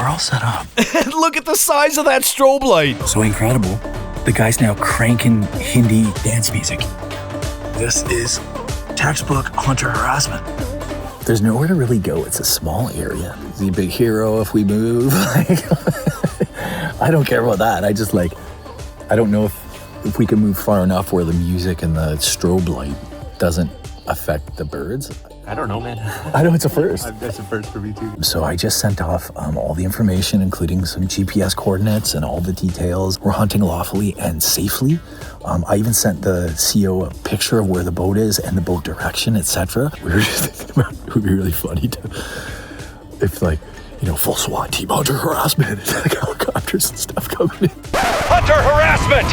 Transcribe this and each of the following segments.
we're all set up. And look at the size of that strobe light. So incredible. The guy's now cranking Hindi dance music. This is textbook hunter harassment. There's nowhere to really go. It's a small area. Is he a big hero if we move? I don't care about that. I just I don't know if we can move far enough where the music and the strobe light doesn't affect the birds. I don't know, man. I know it's a first. That's a first for me too. So I just sent off all the information, including some GPS coordinates and all the details. We're hunting lawfully and safely. I even sent the CO a picture of where the boat is and the boat direction, etc. We were just thinking about it would be really funny if full SWAT team hunter harassment, helicopters and stuff coming in. Hunter harassment!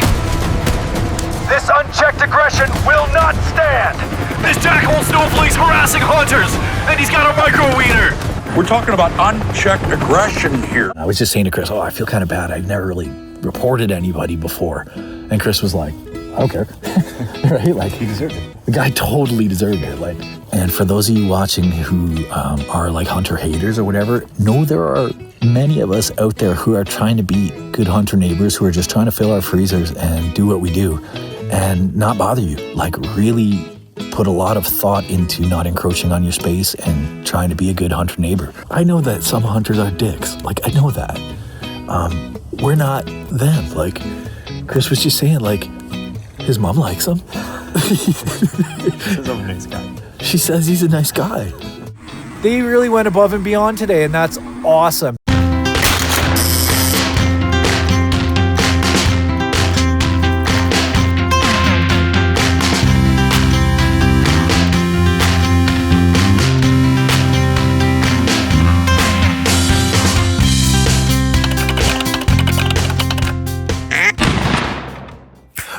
This unchecked aggression will not stand! This jackhole snowflake's harassing hunters, and he's got a micro-wiener! We're talking about unchecked aggression here. I was just saying to Chris, I feel kind of bad. I've never really reported anybody before. And Chris was like, I don't care. Right? He deserved it. The guy totally deserved it. And for those of you watching who are hunter haters or whatever, know there are many of us out there who are trying to be good hunter neighbors, who are just trying to fill our freezers and do what we do and not bother you. Really put a lot of thought into not encroaching on your space and trying to be a good hunter neighbor. I know that some hunters are dicks. I know that. We're not them. Chris was just saying, his mom likes him. He's a nice guy. She says he's a nice guy. They really went above and beyond today, and that's awesome.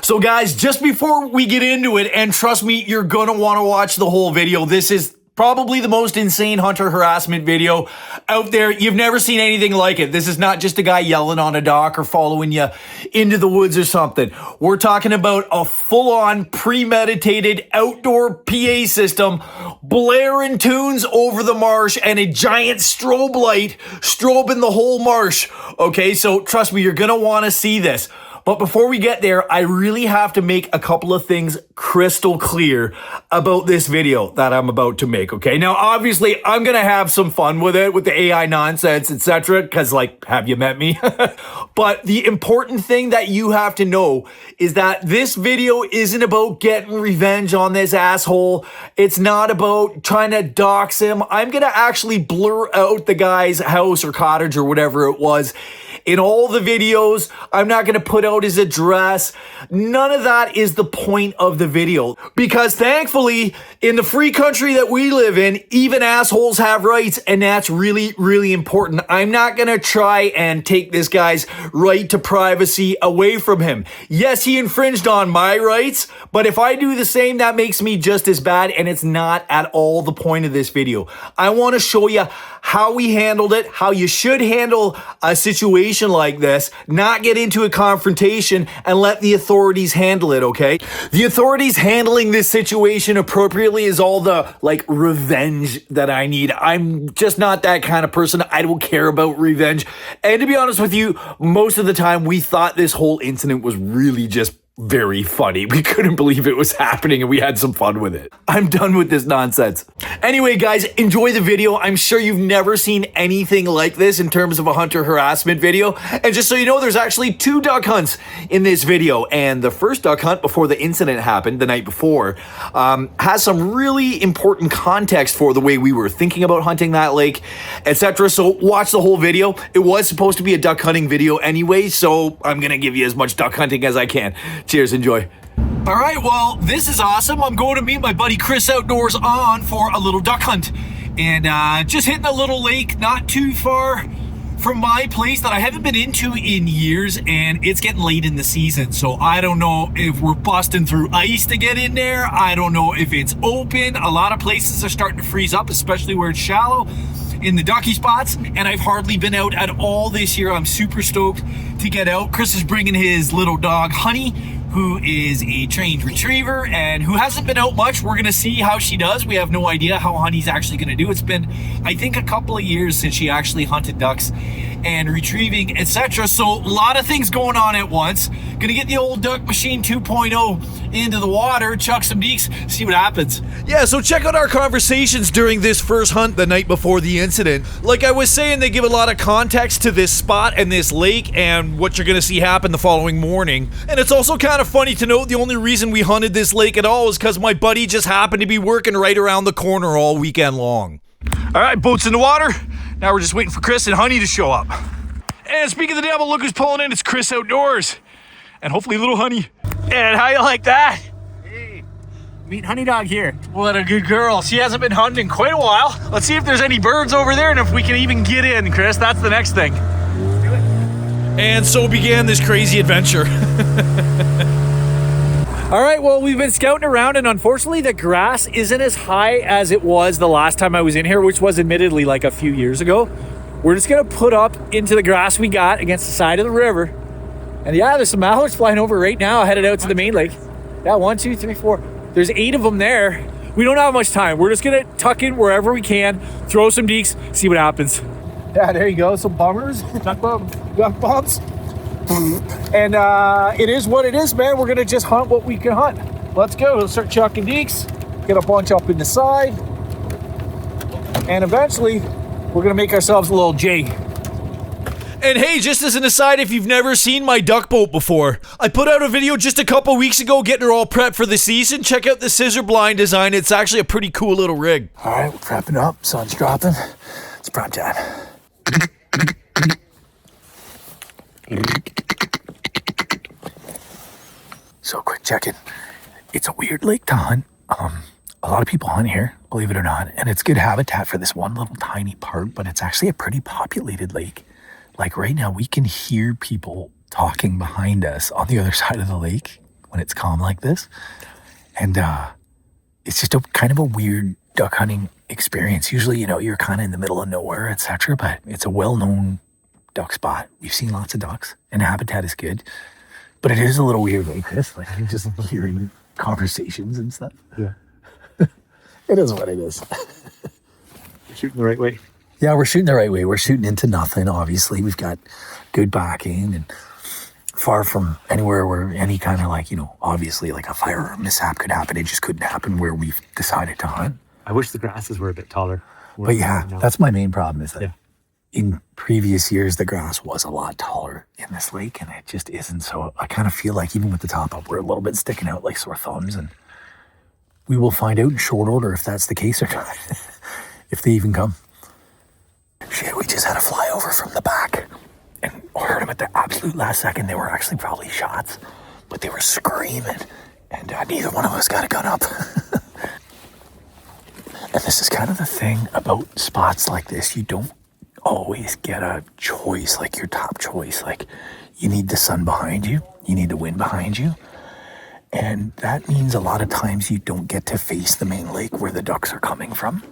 So guys, just before we get into it, and trust me, you're gonna wanna watch the whole video. This is probably the most insane hunter harassment video out there. You've never seen anything like it. This is not just a guy yelling on a dock or following you into the woods or something. We're talking about a full-on premeditated outdoor PA system, blaring tunes over the marsh, and a giant strobe light strobing the whole marsh. Okay, so trust me, you're gonna wanna see this. But before we get there, I really have to make a couple of things crystal clear about this video that I'm about to make, okay? Now, obviously, I'm gonna have some fun with it, with the AI nonsense, etc., because, have you met me? But the important thing that you have to know is that this video isn't about getting revenge on this asshole. It's not about trying to dox him. I'm gonna actually blur out the guy's house or cottage or whatever it was in all the videos. I'm not going to put out his address. None of that is the point of the video, because thankfully in the free country that we live in, even assholes have rights, and that's really, really important. I'm not going to try and take this guy's right to privacy away from him. Yes, he infringed on my rights, but if I do the same, that makes me just as bad, and it's not at all the point of this video. I want to show you how we handled it, how you should handle a situation like this, not get into a confrontation and let the authorities handle it, okay? The authorities handling this situation appropriately is all the, revenge that I need. I'm just not that kind of person. I don't care about revenge. And to be honest with you, most of the time we thought this whole incident was really just very funny. We couldn't believe it was happening, and we had some fun with it. I'm done with this nonsense. Anyway, guys, enjoy the video. I'm sure you've never seen anything like this in terms of a hunter harassment video. And just so you know, there's actually 2 duck hunts in this video. And the first duck hunt before the incident happened the night before has some really important context for the way we were thinking about hunting that lake, etc. So watch the whole video. It was supposed to be a duck hunting video anyway, so I'm gonna give you as much duck hunting as I can. Cheers, enjoy. All right, well, this is awesome. I'm going to meet my buddy Chris outdoors for a little duck hunt. And just hitting a little lake not too far from my place that I haven't been into in years, and it's getting late in the season. So I don't know if we're busting through ice to get in there. I don't know if it's open. A lot of places are starting to freeze up, especially where it's shallow in the ducky spots, and I've hardly been out at all this year. I'm super stoked to get out. Chris is bringing his little dog, Honey, who is a trained retriever and who hasn't been out much. We're gonna see how she does. We have no idea how Honey's actually gonna do. It's been, I think, a couple of years since she actually hunted ducks and retrieving, etc. So a lot of things going on at once. Gonna get the old duck machine 2.0 into the water, chuck some deeks, see what happens. Yeah, so check out our conversations during this first hunt the night before the incident. Like I was saying, they give a lot of context to this spot and this lake and what you're gonna see happen the following morning. And it's also kind of funny to note the only reason we hunted this lake at all is because my buddy just happened to be working right around the corner all weekend long. All right, boat's in the water. Now we're just waiting for Chris and Honey to show up. And speaking of the devil, look who's pulling in. It's Chris Outdoors. And hopefully little Honey. And how you like that? Hey, meet Honey Dog here. What a good girl. She hasn't been hunting in quite a while. Let's see if there's any birds over there and if we can even get in, Chris. That's the next thing. Let's do it. And so began this crazy adventure. All right, well, we've been scouting around, and unfortunately the grass isn't as high as it was the last time I was in here, which was admittedly like a few years ago. We're just gonna put up into the grass we got against the side of the river. And yeah, there's some mallards flying over right now, headed out to the main lake. Yeah, 1, 2, 3, 4. There's 8 of them there. We don't have much time. We're just gonna tuck in wherever we can, throw some deeks, see what happens. Yeah, there you go, some bummers, duck bumps. And it is what it is, man. We're gonna just hunt what we can hunt. Let's go. We'll start chucking deeks, get a bunch up in the side, and eventually we're gonna make ourselves a little J. And hey, just as an aside, if you've never seen my duck boat before, I put out a video just a couple weeks ago getting her all prepped for the season. Check out the scissor blind design. It's actually a pretty cool little rig. All right, we're prepping up. Sun's dropping. It's prime time. So quick check-in. It's a weird lake to hunt. A lot of people hunt here, believe it or not, and it's good habitat for this one little tiny part, but it's actually a pretty populated lake. Like right now, we can hear people talking behind us on the other side of the lake when it's calm like this. And it's just a kind of a weird duck hunting experience. Usually, you know, you're kind of in the middle of nowhere, etc., but it's a well-known duck spot. We've seen lots of ducks, and the habitat is good. But it is a little weird like this, like you're just hearing conversations and stuff. Yeah. It is what it is. You're shooting the right way. Yeah, we're shooting the right way. We're shooting into nothing, obviously. We've got good backing and far from anywhere where any kind of like, you know, obviously like a fire mishap could happen. It just couldn't happen where we've decided to hunt. I wish the grasses were a bit taller. But yeah, that's my main problem is that Yeah. in previous years, the grass was a lot taller in this lake and it just isn't. So I kind of feel like even with the top up, we're a little bit sticking out like sore thumbs, and we will find out in short order if that's the case or not, if they even come. Shit, we just had a flyover from the back and heard them at the absolute last second. They were actually probably shots, but they were screaming, and neither one of us got a gun up. And this is kind of the thing about spots like this. You don't always get a choice, like your top choice. Like you need the sun behind you, you need the wind behind you. And that means a lot of times you don't get to face the main lake where the ducks are coming from.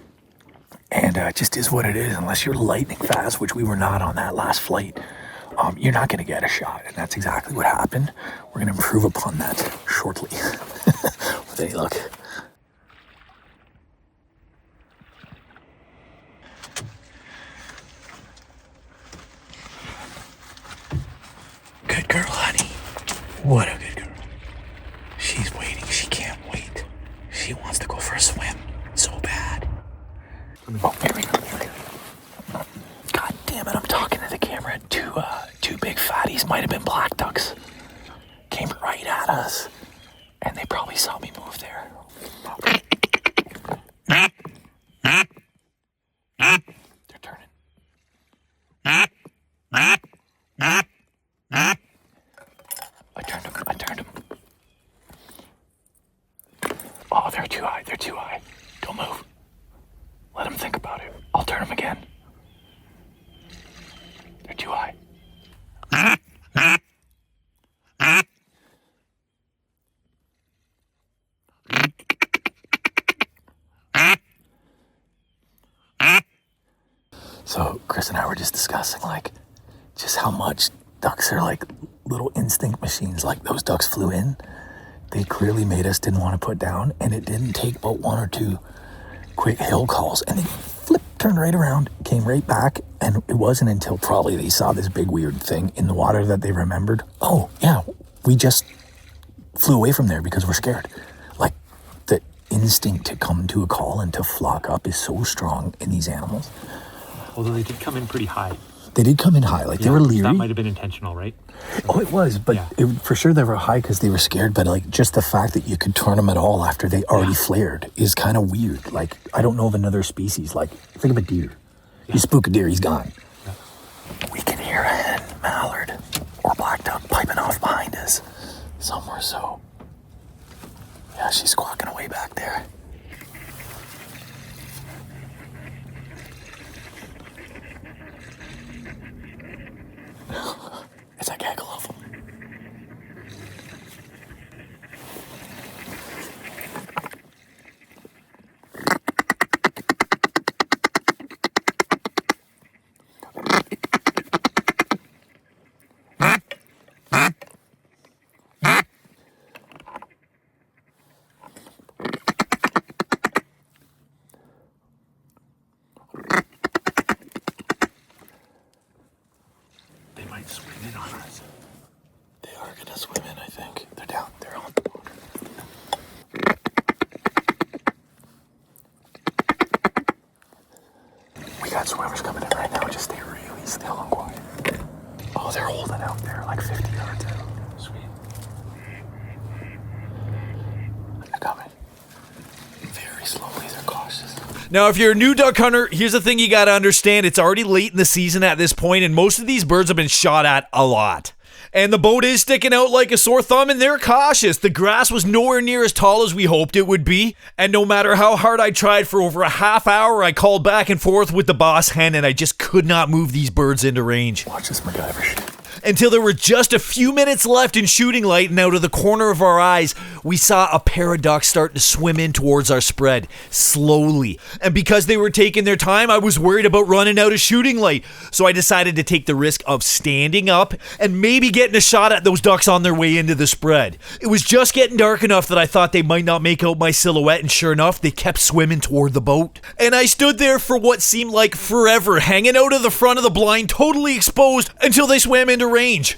And it just is what it is. Unless you're lightning fast, which we were not on that last flight, you're not going to get a shot. And that's exactly what happened. We're going to improve upon that shortly. With any luck. Good girl, honey. What a good girl. She's waiting. She can't wait. She wants to go for a swim so bad. Oh, here we go. God damn it, I'm talking to the camera. Two big fatties, might have been black ducks, came right at us. And they probably saw me move there. They're turning. I turned them. Oh, they're too high. Don't move. Let them think about it. I'll turn them again. They're too high. So Chris and I were just discussing like just how much ducks are like little instinct machines. Like those ducks flew in. They clearly made us didn't want to put down, and it didn't take but one or two quick hill calls, and they flipped turned right around, came right back, and it wasn't until probably they saw this big weird thing in the water that they remembered, oh, yeah, we just flew away from there because we're scared. Like, the instinct to come to a call and to flock up is so strong in these animals. Although they did come in pretty high. They did come in high, like they were leery. That might have been intentional, right? Oh, it was, but Yeah. for sure they were high because they were scared, but like just the fact that you could turn them at all after they already flared is kind of weird. Like, I don't know of another species, like, think of a deer. You spook a deer, he's gone. Yeah. We can hear a hen, mallard, or black duck piping off behind us. Somewhere so. Yeah, she's squawking away back there. It's a gaggle of them. They might swim in on us. They are gonna swim in, I think. They're down. They're on the water. We got swimmers coming in right now. Just stay really still and quiet. Oh, they're holding out there, like 50 yards out. Sweet. They're coming. Very slowly, they're cautious. Now, if you're a new duck hunter, here's the thing you gotta understand. It's already late in the season at this point, and most of these birds have been shot at a lot. And the boat is sticking out like a sore thumb, and they're cautious. The grass was nowhere near as tall as we hoped it would be, and no matter how hard I tried for over a half hour, I called back and forth with the boss hen, and I just could not move these birds into range. Watch this MacGyver shit. Until there were just a few minutes left in shooting light, and out of the corner of our eyes, we saw a pair of ducks start to swim in towards our spread, slowly. And because they were taking their time, I was worried about running out of shooting light. So I decided to take the risk of standing up and maybe getting a shot at those ducks on their way into the spread. It was just getting dark enough that I thought they might not make out my silhouette, and sure enough, they kept swimming toward the boat. And I stood there for what seemed like forever, hanging out of the front of the blind, totally exposed, until they swam into range.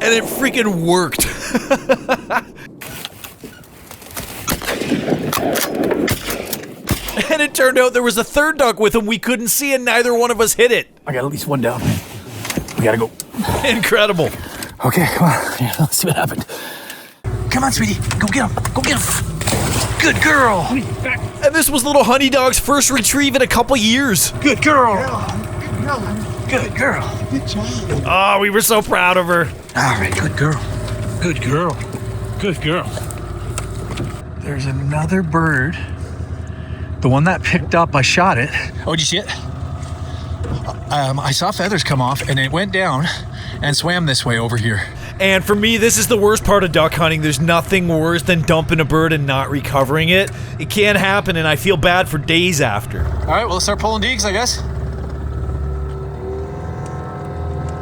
And it freaking worked. And it turned out there was a third duck with him we couldn't see, and neither one of us hit it. I got at least one down. We gotta go. Incredible. Okay, come on. Yeah, let's see what happened. Come on, sweetie. Go get him. Go get him. Good girl. And this was little Honey Dog's first retrieve in a couple years. Good girl. Good girl. Oh, we were so proud of her. All right, good girl. Good girl. Good girl. There's another bird. The one that picked up, I shot it. Oh, did you see it? I saw feathers come off, and it went down and swam this way over here. And for me, this is the worst part of duck hunting. There's nothing worse than dumping a bird and not recovering it. It can't happen, and I feel bad for days after. All right, well, let's start pulling deeks, I guess.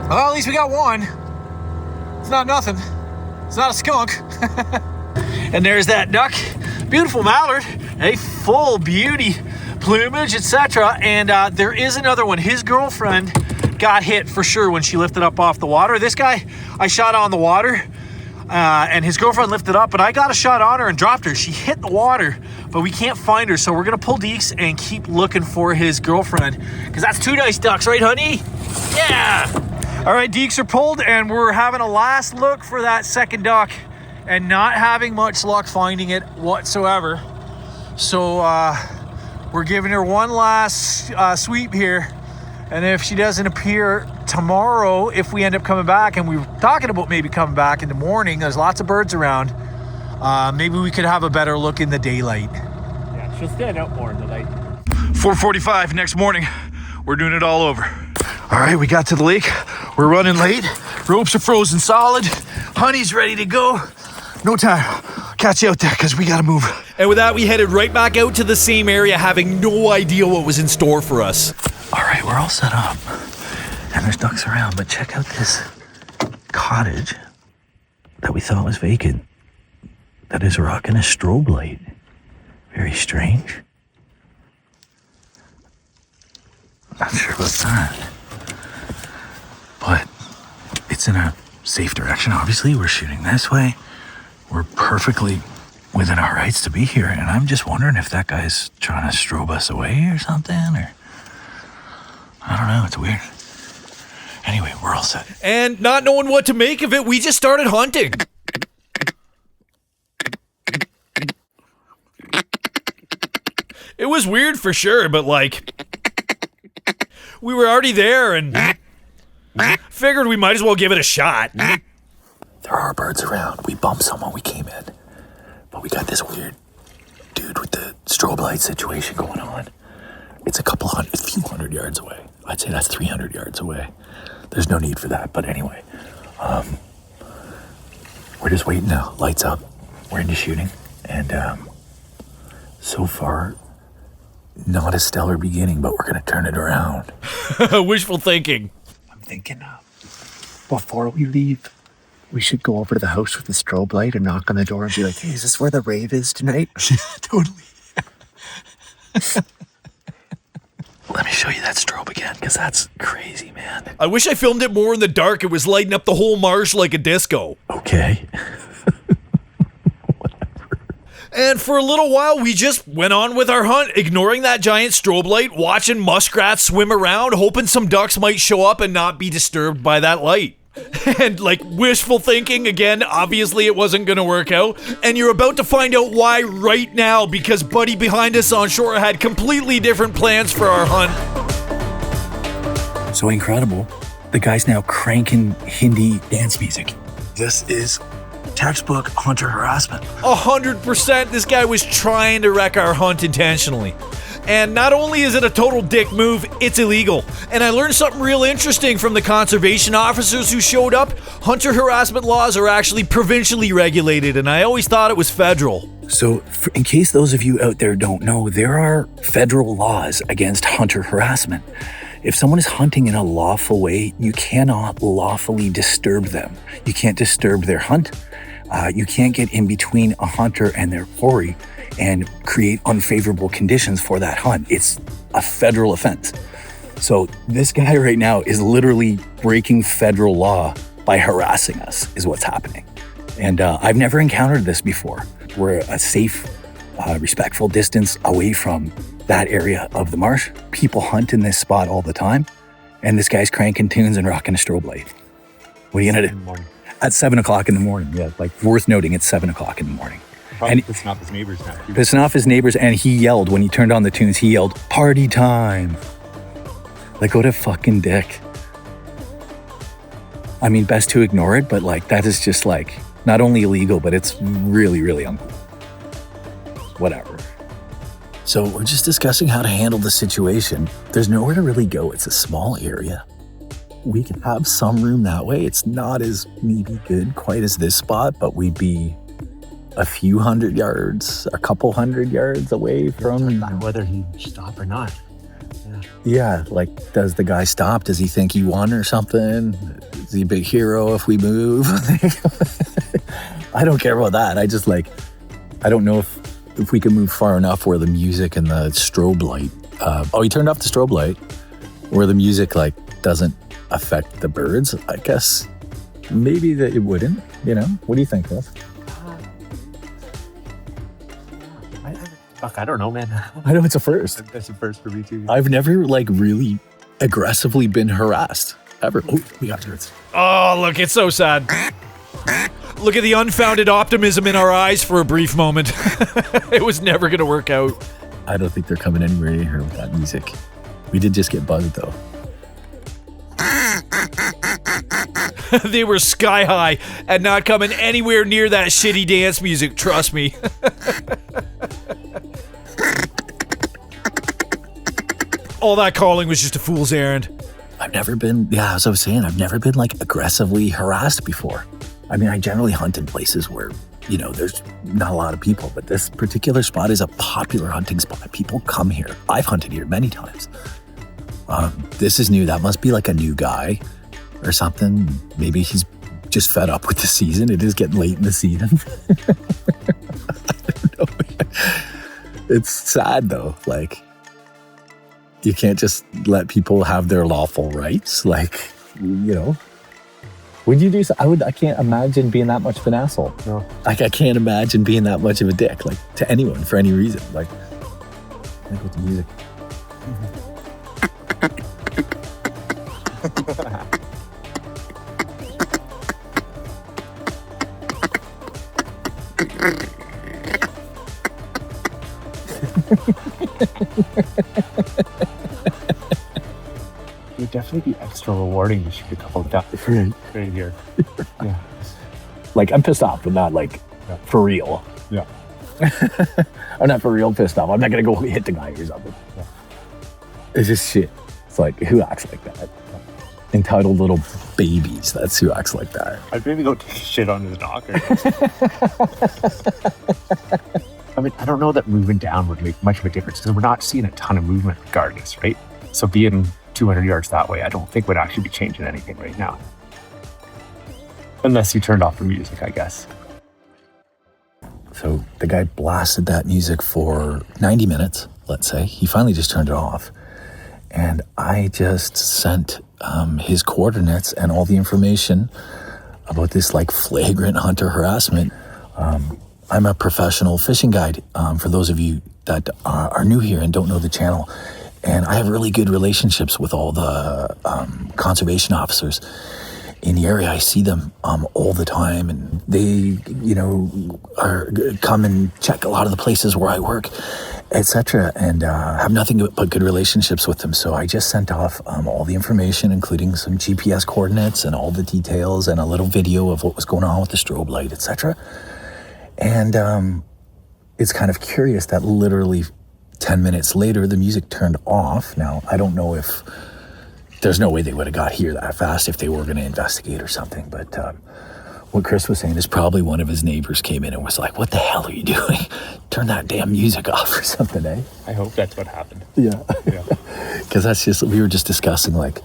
Well, at least we got one. It's not nothing. It's not a skunk. And there's that duck. Beautiful mallard. A full beauty, plumage, etc. And there is another one. His girlfriend got hit for sure when she lifted up off the water. This guy, I shot on the water, and his girlfriend lifted up, but I got a shot on her and dropped her. She hit the water, but we can't find her, so we're gonna pull deeks and keep looking for his girlfriend, because that's two nice ducks, right, honey? Yeah! All right, deeks are pulled, and we're having a last look for that second duck, and not having much luck finding it whatsoever. So we're giving her one last sweep here, and if she doesn't appear tomorrow, if we end up coming back, and we were talking about maybe coming back in the morning, there's lots of birds around, maybe we could have a better look in the daylight. Yeah, she'll stand out more in the light. 4:45 next morning, we're doing it all over. All right, we got to the lake. We're running late. Ropes are frozen solid. Honey's ready to go. No time. Catch you out there, because we got to move. And with that, we headed right back out to the same area, having no idea what was in store for us. All right, we're all set up. And there's ducks around, but check out this cottage that we thought was vacant that is rocking a strobe light. Very strange. Not sure about that. But it's in a safe direction, obviously. We're shooting this way. We're perfectly within our rights to be here. And I'm just wondering if that guy's trying to strobe us away or something, or... I don't know, it's weird. Anyway, we're all set. And not knowing what to make of it, we just started hunting. It was weird for sure, but like, we were already there and figured we might as well give it a shot. There are birds around. We bumped someone, we came in. But we got this weird dude with the strobe light situation going on. It's a few hundred yards away. I'd say that's 300 yards away. There's no need for that, but anyway. We're just waiting now. Lights up. We're into shooting. And so far, not a stellar beginning, but we're going to turn it around. Wishful thinking. I'm thinking before we leave, we should go over to the house with the strobe light and knock on the door and be like, hey, is this where the rave is tonight? Totally. Let me show you that strobe again, because that's crazy, man. I wish I filmed it more in the dark. It was lighting up the whole marsh like a disco. Okay. And for a little while, we just went on with our hunt, ignoring that giant strobe light, watching muskrats swim around, hoping some ducks might show up and not be disturbed by that light. And like wishful thinking, again, obviously it wasn't gonna work out. And you're about to find out why right now, because Buddy behind us on shore had completely different plans for our hunt. So incredible. The guy's now cranking Hindi dance music. This is textbook hunter harassment. 100%, this guy was trying to wreck our hunt intentionally. And not only is it a total dick move, it's illegal. And I learned something real interesting from the conservation officers who showed up. Hunter harassment laws are actually provincially regulated, and I always thought it was federal. So in case those of you out there don't know, there are federal laws against hunter harassment. If someone is hunting in a lawful way, you cannot lawfully disturb them. You can't disturb their hunt. You can't get in between a hunter and their quarry and create unfavorable conditions for that hunt. It's a federal offense. So this guy right now is literally breaking federal law by harassing us, is what's happening. And I've never encountered this before. We're a safe, respectful distance away from that area of the marsh. People hunt in this spot all the time. And this guy's cranking tunes and rocking a strobe light. What are you gonna do? At 7 o'clock in the morning. Yeah, like worth noting, it's 7 o'clock in the morning. Probably pissing off his neighbors now. Pissing off his neighbors, and he yelled when he turned on the tunes, he yelled, "Party time." Like, what a fucking dick. I mean, best to ignore it, but like, that is just like, not only illegal, but it's really, really uncool. Whatever. So we're just discussing how to handle the situation. There's nowhere to really go. It's a small area. We can have some room that way. It's not as maybe good quite as this spot, but we'd be a few hundred yards, a couple hundred yards away from... Whether he stop or not. Yeah, like, does the guy stop? Does he think he won or something? Is he a big hero if we move? I don't care about that. I just like, I don't know if we can move far enough where the music and the strobe light, he turned off the strobe light, where the music like doesn't affect the birds. I guess maybe that it wouldn't, you know? What do you think, Beth? Fuck, I don't know, man. I know it's a first. That's a first for me too. I've never like really aggressively been harassed ever. Oh, we got birds. Oh, look, it's so sad. Look at the unfounded optimism in our eyes for a brief moment. It was never gonna work out. I don't think they're coming anywhere near here with that music. We did just get buzzed though. They were sky high and not coming anywhere near that shitty dance music, trust me. All that calling was just a fool's errand. I've never been, yeah, as I was saying, I've never been like aggressively harassed before. I mean, I generally hunt in places where, you know, there's not a lot of people, but this particular spot is a popular hunting spot. People come here. I've hunted here many times. This is new. That must be like a new guy or something. Maybe he's just fed up with the season. It is getting late in the season. I don't know. It's sad though. Like, you can't just let people have their lawful rights. Like, you know, would you do so? I can't imagine being that much of an asshole. No. Like, I can't imagine being that much of a dick, like, to anyone for any reason. Like with the music. It would definitely be extra rewarding to shoot a couple of ducks right here. Yeah. Like, I'm pissed off, but not like for real. Yeah. I'm not for real pissed off. I'm not gonna go hit the guy or something. Yeah. It's just shit. It's like, who acts like that? Entitled little babies. That's who acts like that. I'd maybe go take a shit on his knocker. I mean, I don't know that moving down would make much of a difference because we're not seeing a ton of movement regardless, right? So being 200 yards that way, I don't think would actually be changing anything right now. Unless you turned off the music, I guess. So the guy blasted that music for 90 minutes, let's say. He finally just turned it off. And I just sent his coordinates and all the information about this like flagrant hunter harassment. I'm a professional fishing guide, for those of you that are new here and don't know the channel. And I have really good relationships with all the conservation officers in the area. I see them all the time, and they, you know, come and check a lot of the places where I work, etc. And have nothing but good relationships with them. So I just sent off all the information, including some GPS coordinates and all the details and a little video of what was going on with the strobe light, etc. And it's kind of curious that literally 10 minutes later, the music turned off. Now, I don't know if there's no way they would have got here that fast if they were going to investigate or something. But what Chris was saying is probably one of his neighbors came in and was like, what the hell are you doing? Turn that damn music off or something, eh? I hope that's what happened. Yeah. Yeah. Because that's just, we were just discussing, like,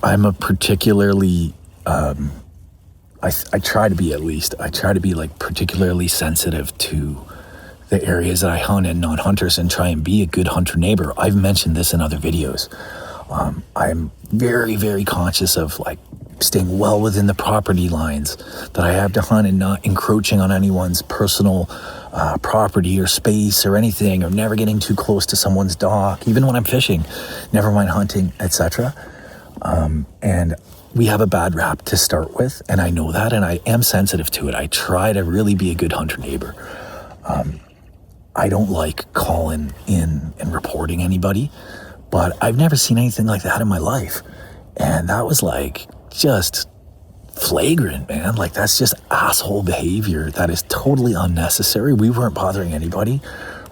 I'm a particularly, I try to be like particularly sensitive to the areas that I hunt and non-hunters and try and be a good hunter neighbor. I've mentioned this in other videos. I'm very, very conscious of like staying well within the property lines that I have to hunt and not encroaching on anyone's personal property or space or anything, or never getting too close to someone's dock, even when I'm fishing, never mind hunting, etc. And we have a bad rap to start with, and I know that, and I am sensitive to it. I try to really be a good hunter neighbor. I don't like calling in and reporting anybody, but I've never seen anything like that in my life. And that was like just flagrant, man. Like, that's just asshole behavior that is totally unnecessary. We weren't bothering anybody.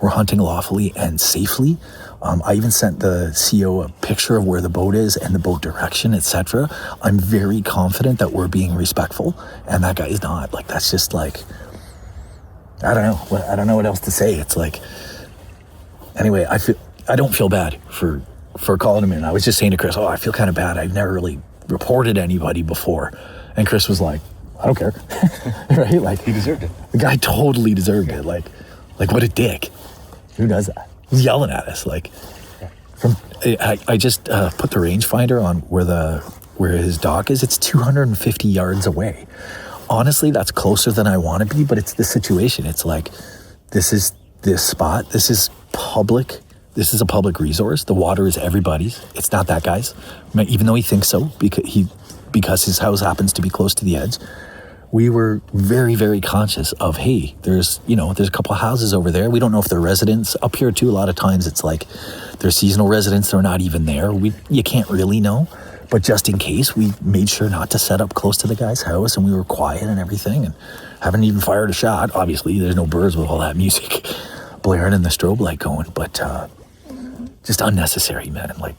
We're hunting lawfully and safely. I even sent the CO a picture of where the boat is and the boat direction, etc. I'm very confident that we're being respectful, and that guy is not. Like, that's just like, I don't know what else to say. It's like, anyway, I don't feel bad for calling him in. I was just saying to Chris, I feel kind of bad. I've never really reported anybody before. And Chris was like, I don't care. Right? Like, He deserved it. the guy totally deserved it. Like what a dick. Who does that? He's yelling at us. Like, I just put the rangefinder on where his dock is. It's 250 yards away. Honestly, that's closer than I want to be, but it's the situation. It's like, this is this spot. This is public. This is a public resource. The water is everybody's. It's not that guy's, even though he thinks so, because his house happens to be close to the edge. We were very, very conscious of, hey, there's a couple of houses over there. We don't know if they're residents. Up here too, a lot of times it's like they're seasonal residents. They're not even there. You can't really know. But just in case, we made sure not to set up close to the guy's house, and we were quiet and everything, and haven't even fired a shot. Obviously, there's no birds with all that music blaring and the strobe light going, but just unnecessary, man. Like,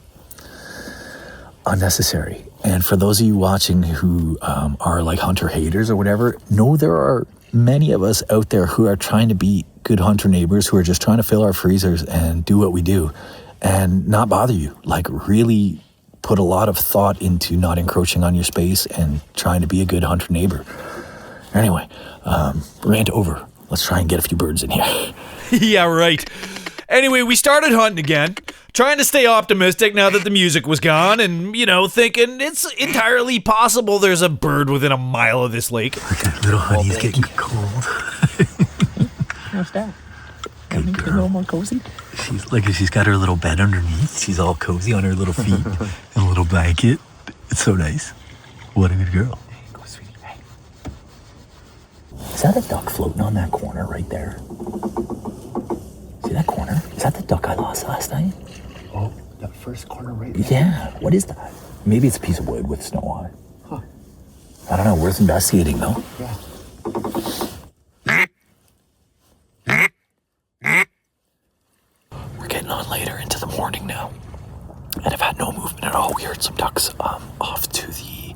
unnecessary. And for those of you watching who are like hunter haters or whatever, know there are many of us out there who are trying to be good hunter neighbors, who are just trying to fill our freezers and do what we do and not bother you. Like, really put a lot of thought into not encroaching on your space and trying to be a good hunter neighbor. Anyway, rant over. Let's try and get a few birds in here. Yeah, right. Anyway, we started hunting again, trying to stay optimistic now that the music was gone, and, thinking it's entirely possible there's a bird within a mile of this lake. Little honey's getting cold. How's that? Good A girl. little more cozy? She's got her little bed underneath. She's all cozy on her little feet and a little blanket. It's so nice. What a good girl. Go, sweetie. Hey. Is that a duck floating on that corner right there? See that corner? Is that the duck I lost last night? Oh, that first corner right there. Yeah. What is that? Maybe it's a piece of wood with snow on it. Huh. I don't know. Worth investigating though. Yeah. We're getting on later into the morning now, and I've had no movement at all. We heard some ducks off to the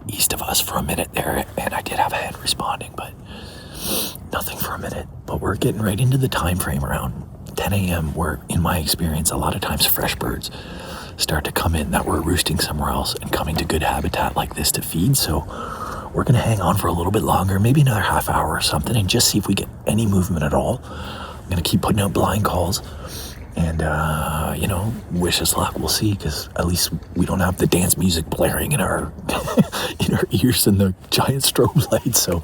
east of us for a minute there, and I did have a hen responding, but nothing for a minute. But we're getting right into the time frame around 10 a.m. where, in my experience, a lot of times fresh birds start to come in that were roosting somewhere else and coming to good habitat like this to feed. So we're going to hang on for a little bit longer, maybe another half hour or something, and just see if we get any movement at all. I'm going to keep putting out blind calls. And, wish us luck. We'll see, because at least we don't have the dance music blaring in our in our ears and the giant strobe light. So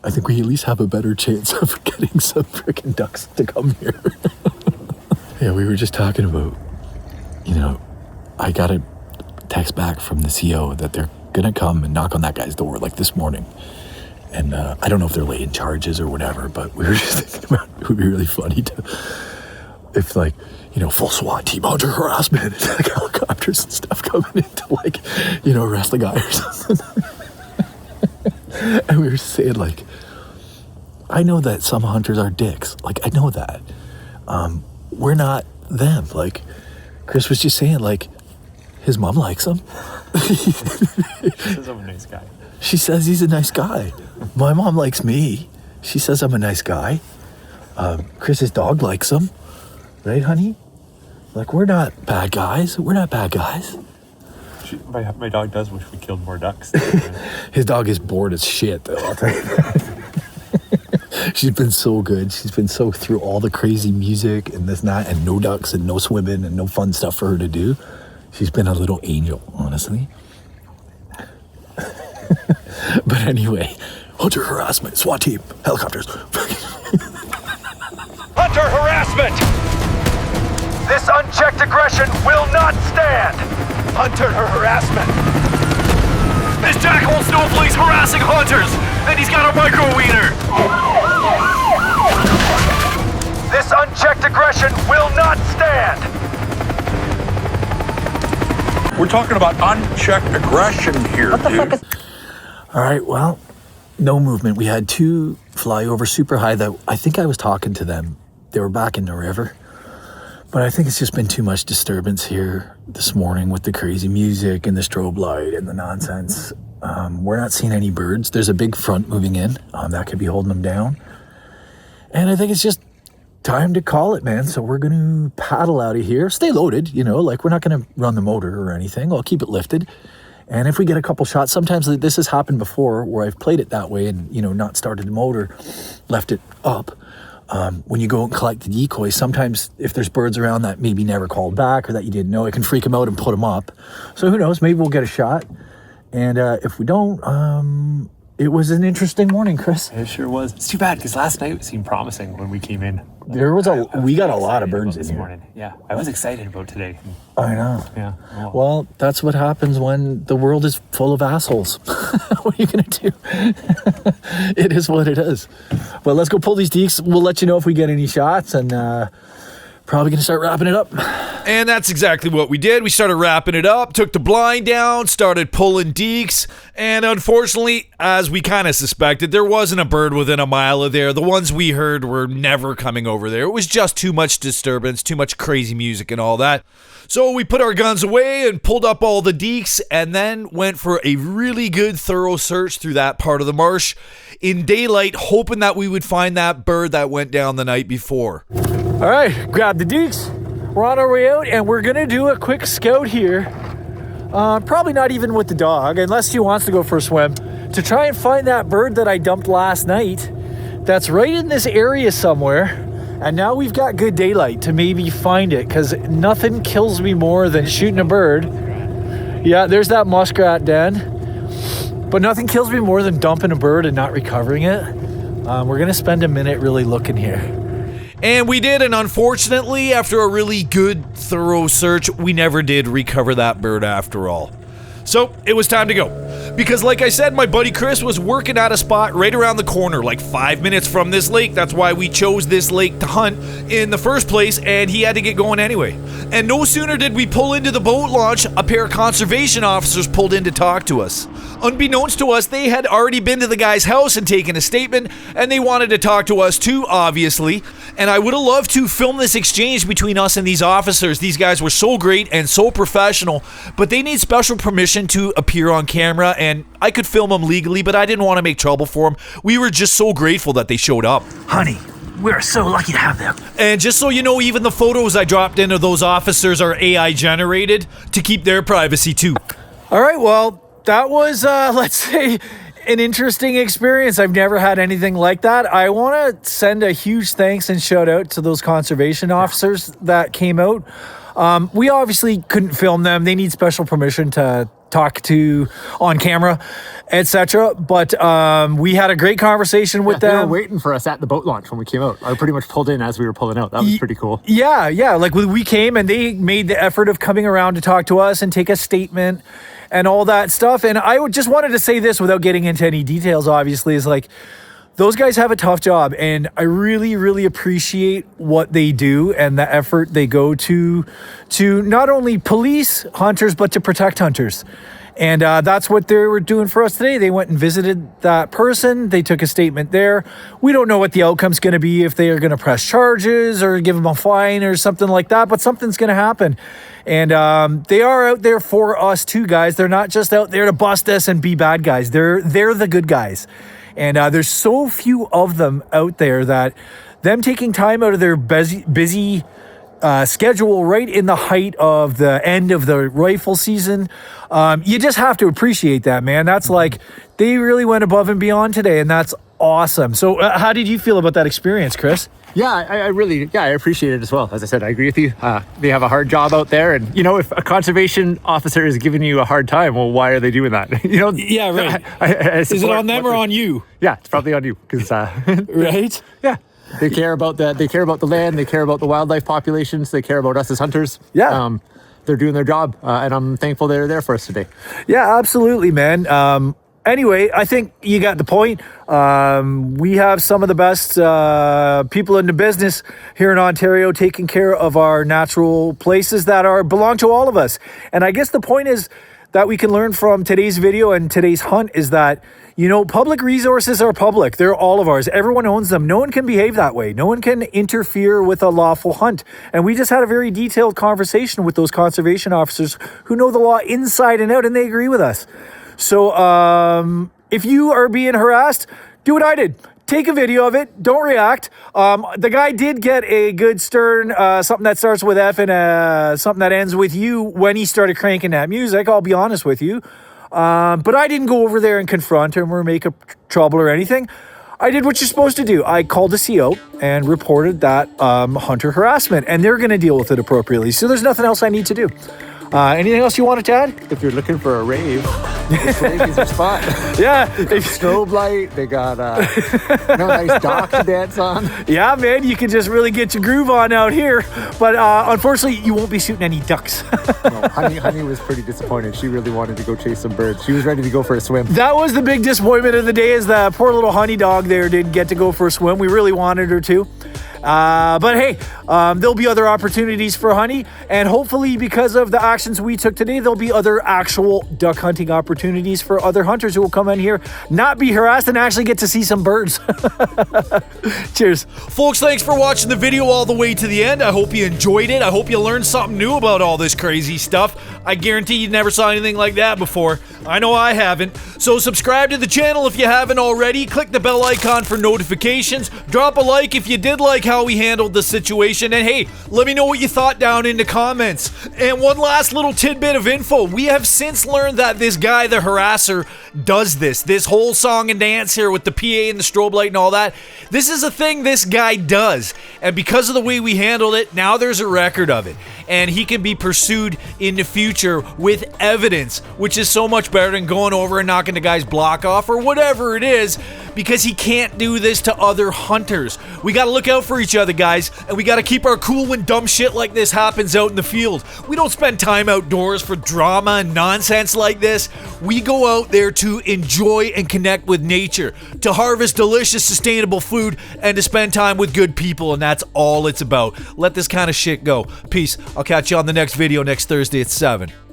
I think we at least have a better chance of getting some freaking ducks to come here. Yeah, we were just talking about, I got a text back from the CO that they're going to come and knock on that guy's door like this morning. And I don't know if they're laying charges or whatever, but we were just thinking about it would be really funny to... if full SWAT team, hunter harassment, like helicopters and stuff coming in to arrest the guy or something. And we were saying I know that some hunters are dicks. I know that. We're not them. Chris was just saying his mom likes him. She says I'm a nice guy. She says he's a nice guy. My mom likes me. She says I'm a nice guy. Chris's dog likes him. Right, honey? We're not bad guys. We're not bad guys. My dog does wish we killed more ducks. His dog is bored as shit, though. I'll tell you that. She's been so good. She's been so through all the crazy music and this and that, and no ducks and no swimming and no fun stuff for her to do. She's been a little angel, honestly. But anyway, hunter harassment, SWAT team, helicopters. Hunter harassment! This unchecked aggression will not stand! Hunter harassment! This jackal snowflake's harassing hunters, and he's got a micro wiener. This unchecked aggression will not stand! We're talking about unchecked aggression here, dude. All right, well, no movement. We had two fly over super high that I think I was talking to them. They were back in the river. But I think it's just been too much disturbance here this morning with the crazy music and the strobe light and the nonsense. We're not seeing any birds. There's a big front moving in. That could be holding them down. And I think it's just time to call it, man. So we're going to paddle out of here. Stay loaded, we're not going to run the motor or anything. I'll keep it lifted. And if we get a couple shots, sometimes this has happened before where I've played it that way and, not started the motor, left it up. When you go and collect the decoys, sometimes if there's birds around that maybe never called back or that you didn't know, it can freak them out and put them up. So who knows, maybe we'll get a shot. And if we don't, it was an interesting morning, Chris. It sure was. It's too bad because last night seemed promising when we came in. We got a lot of birds in this here. morning. Yeah, I was excited about today. I know. Yeah. Oh. Well, that's what happens when the world is full of assholes. What are you going to do? It is what it is. But let's go pull these deeks. We'll let you know if we get any shots, and probably going to start wrapping it up. And that's exactly what we did. We started wrapping it up, took the blind down, started pulling deeks, and unfortunately, as we kind of suspected, there wasn't a bird within a mile of there. The ones we heard were never coming over there. It was just too much disturbance, too much crazy music and all that. So we put our guns away and pulled up all the deeks and then went for a really good thorough search through that part of the marsh in daylight, hoping that we would find that bird that went down the night before. All right, grab the deeks. We're on our way out, and we're going to do a quick scout here. Probably not even with the dog, unless he wants to go for a swim, to try and find that bird that I dumped last night that's right in this area somewhere. And now we've got good daylight to maybe find it, because nothing kills me more than shooting a bird. Yeah, there's that muskrat den. But nothing kills me more than dumping a bird and not recovering it. We're going to spend a minute really looking here. And we did, and unfortunately, after a really good, thorough search, we never did recover that bird after all. So, it was time to go. Because like I said, my buddy Chris was working at a spot right around the corner, like 5 minutes from this lake. That's why we chose this lake to hunt in the first place, and he had to get going anyway. And no sooner did we pull into the boat launch, a pair of conservation officers pulled in to talk to us. Unbeknownst to us, they had already been to the guy's house and taken a statement, and they wanted to talk to us too, obviously. And I would have loved to film this exchange between us and these officers. These guys were so great and so professional, but they need special permission to appear on camera, and I could film them legally, but I didn't want to make trouble for them. We were just so grateful that they showed up. Honey, we're so lucky to have them. And just so you know, even the photos I dropped into those officers are AI generated to keep their privacy too. All right, well, that was, let's say, an interesting experience. I've never had anything like that. I want to send a huge thanks and shout out to those conservation officers that came out. We obviously couldn't film them. They need special permission to talk to on camera, etc. But we had a great conversation with them. They were waiting for us at the boat launch when we came out. I pretty much pulled in as we were pulling out. That was pretty cool. Yeah. Like we came and they made the effort of coming around to talk to us and take a statement and all that stuff. And I just wanted to say this without getting into any details, obviously, is like, those guys have a tough job, and I really, really appreciate what they do and the effort they go to not only police hunters, but to protect hunters. And that's what they were doing for us today. They went and visited that person. They took a statement there. We don't know what the outcome's going to be, if they are going to press charges or give them a fine or something like that, but something's going to happen. And they are out there for us too, guys. They're not just out there to bust us and be bad guys. They're the good guys. And there's so few of them out there that them taking time out of their busy schedule right in the height of the end of the rifle season, you just have to appreciate that, man. That's like, they really went above and beyond today, and that's awesome. So how did you feel about that experience, Chris? Yeah, I appreciate it as well. As I said, I agree with you. They have a hard job out there, and if a conservation officer is giving you a hard time, well, why are they doing that? Yeah, right. Is it on them or on you? Yeah, it's probably on you, because right? Yeah, they care about the land, they care about the wildlife populations, they care about us as hunters. Yeah, they're doing their job, and I'm thankful they're there for us today. Yeah, absolutely, man. Anyway, I think you got the point. We have some of the best people in the business here in Ontario taking care of our natural places that belong to all of us. And I guess the point is that we can learn from today's video and today's hunt is that, public resources are public. They're all of ours. Everyone owns them. No one can behave that way. No one can interfere with a lawful hunt. And we just had a very detailed conversation with those conservation officers who know the law inside and out, and they agree with us. So if you are being harassed, do what I did. Take a video of it. Don't react. The guy did get a good stern, something that starts with F and something that ends with U when he started cranking that music. I'll be honest with you. But I didn't go over there and confront him or make trouble or anything. I did what you're supposed to do. I called the CO and reported that hunter harassment, and they're going to deal with it appropriately. So there's nothing else I need to do. Anything else you wanted to add? If you're looking for a rave, this lake is your spot. Yeah. Strobe light, they got nice dock to dance on. Yeah, man, you can just really get your groove on out here. But unfortunately, you won't be shooting any ducks. No, Honey was pretty disappointed. She really wanted to go chase some birds. She was ready to go for a swim. That was the big disappointment of the day, is that poor little honey dog there didn't get to go for a swim. We really wanted her to. But hey, there'll be other opportunities for Honey, and hopefully because of the actions we took today, there'll be other actual duck hunting opportunities for other hunters who will come in here, not be harassed, and actually get to see some birds. Cheers. Folks, thanks for watching the video all the way to the end. I hope you enjoyed it. I hope you learned something new about all this crazy stuff. I guarantee you never saw anything like that before. I know I haven't. So subscribe to the channel if you haven't already. Click the bell icon for notifications. Drop a like if you did like how we handled the situation. And hey, let me know what you thought down in the comments. And one last little tidbit of info. We have since learned that this guy, the harasser, does this whole song and dance here with the PA and the strobe light and all that. This is a thing this guy does. And because of the way we handled it, now there's a record of it. And he can be pursued in the future with evidence, which is so much better than going over and knocking the guy's block off or whatever it is, because he can't do this to other hunters. We gotta look out for each other, guys, and we gotta keep our cool when dumb shit like this happens out in the field. We don't spend time outdoors for drama and nonsense like this. We go out there to enjoy and connect with nature, to harvest delicious, sustainable food, and to spend time with good people, and that's all it's about. Let this kind of shit go. Peace. I'll catch you on the next video next Thursday at 7.